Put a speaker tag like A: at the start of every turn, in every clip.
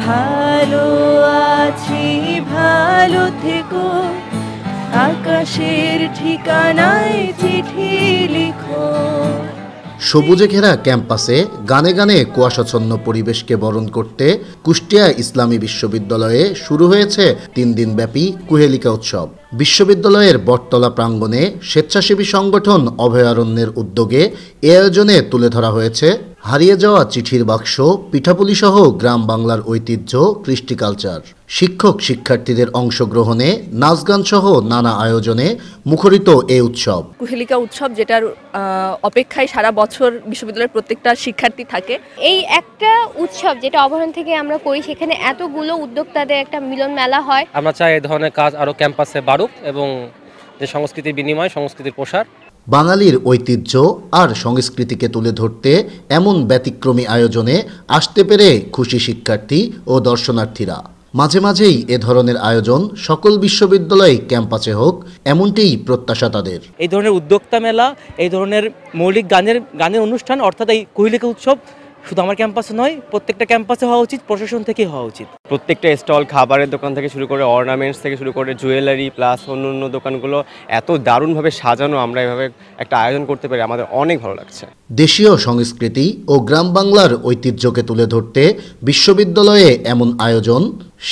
A: ভালো আছি ভালো থেকো, আকাশের ঠিকানায় চিঠি লিখো।
B: সবুজে ঘেরা ক্যাম্পাসে গানে গানে কুয়াশাচ্ছন্ন পরিবেশকে বরণ করতে কুষ্টিয়া ইসলামী বিশ্ববিদ্যালয়ে শুরু হয়েছে 3 দিনব্যাপী কুহেলিকা উৎসব। বিশ্ববিদ্যালয়ের বটতলা প্রাঙ্গণে স্বেচ্ছাসেবী সংগঠন অভয়ারণ্যের উদ্যোগে এ আয়োজনে তুলে ধরা হয়েছে হারিয়ে যাওয়া চিঠির বাক্স, পিঠাপুলি সহ গ্রাম বাংলার ঐতিহ্য, কৃষ্টি কালচার। শিক্ষক শিক্ষার্থীদের অংশগ্রহণে নাচগান সহ নানা আয়োজনে মুখরিত এ উৎসব।
C: কুহেলিকা উৎসব, যেটার অপেক্ষায় সারা বছর বিশ্ববিদ্যালয়ের প্রত্যেকটা শিক্ষার্থী থাকে।
D: এই একটা উৎসব যেটা অভয়ারণ্য থেকে আমরা করি, সেখানে এতগুলো উদ্যোক্তাদের একটা মিলন মেলা হয়।
E: আমরা চাই এই ধরনের কাজ আরো ক্যাম্পাসে বাড়ুক এবং যে সংস্কৃতির বিনিময়, সংস্কৃতির প্রসার।
B: বাঙালির ঐতিহ্য আর সংস্কৃতিকে তুলে ধরতে এমন ব্যতিক্রমী আয়োজনে আসতে পেরে খুশি শিক্ষার্থী ও দর্শনার্থীরা। মাঝে মাঝেই এ ধরনের আয়োজন সকল বিশ্ববিদ্যালয় ক্যাম্পাসে হোক, এমনটিই প্রত্যাশা তাদের।
E: এই ধরনের উদ্যোক্তা মেলা, এই ধরনের মৌলিক গানের অনুষ্ঠান, অর্থাৎ এই কুহেলিকা উৎসব শুধু আমার ক্যাম্পাসে নয়, প্রত্যেকটা ক্যাম্পাসে হওয়া উচিত, প্রশাসন থেকে হওয়া উচিত।
F: প্রত্যেকটা স্টল, খাবারের দোকান থেকে শুরু করে অর্নামেন্টস থেকে শুরু করে জুয়েলারি প্লাস অন্য দোকানগুলো এত দারুণভাবে সাজানো, আমরা এভাবে একটা আয়োজন করতে পেরে আমাদের অনেক ভালো লাগছে।
B: দেশীয় সংস্কৃতি ও গ্রাম বাংলার ঐতিহ্যকে তুলে ধরতে বিশ্ববিদ্যালয়ে এমন আয়োজন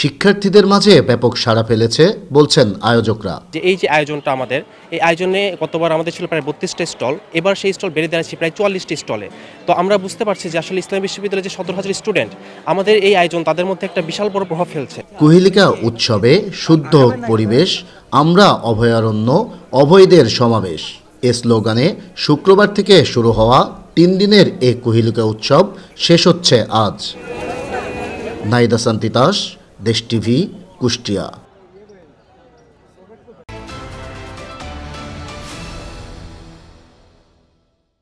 B: শিক্ষার্থীদের মাঝে ব্যাপক সাড়া ফেলেছে বলছেন আয়োজকরা।
G: এই যে আয়োজনটা, আমাদের এই আয়োজনে গতবার আমাদের ছিল প্রায় 32টা স্টল, এবার সেই স্টল বেড়ে দাঁড়াচ্ছে প্রায় 44টি স্টলে। তো আমরা বুঝতে পারছি যে আসলে ইসলামী বিশ্ববিদ্যালয়ের যে 17,000 স্টুডেন্ট, আমাদের এই আয়োজন তাদের মধ্যে একটা বিশাল বড় প্রভাব ফেলছে।
B: কুহেলিকা উৎসবে শুদ্ধ পরিবেশ, আমরা অভয়ারণ্য, অভয়দের সমাবেশ এ স্লোগানে শুক্রবার থেকে শুরু হওয়া 3 দিনের এই কুহেলিকা উৎসব শেষ হচ্ছে আজ। নাইদা সান্তিতাস, দেশ টিভি, কুষ্টিয়া।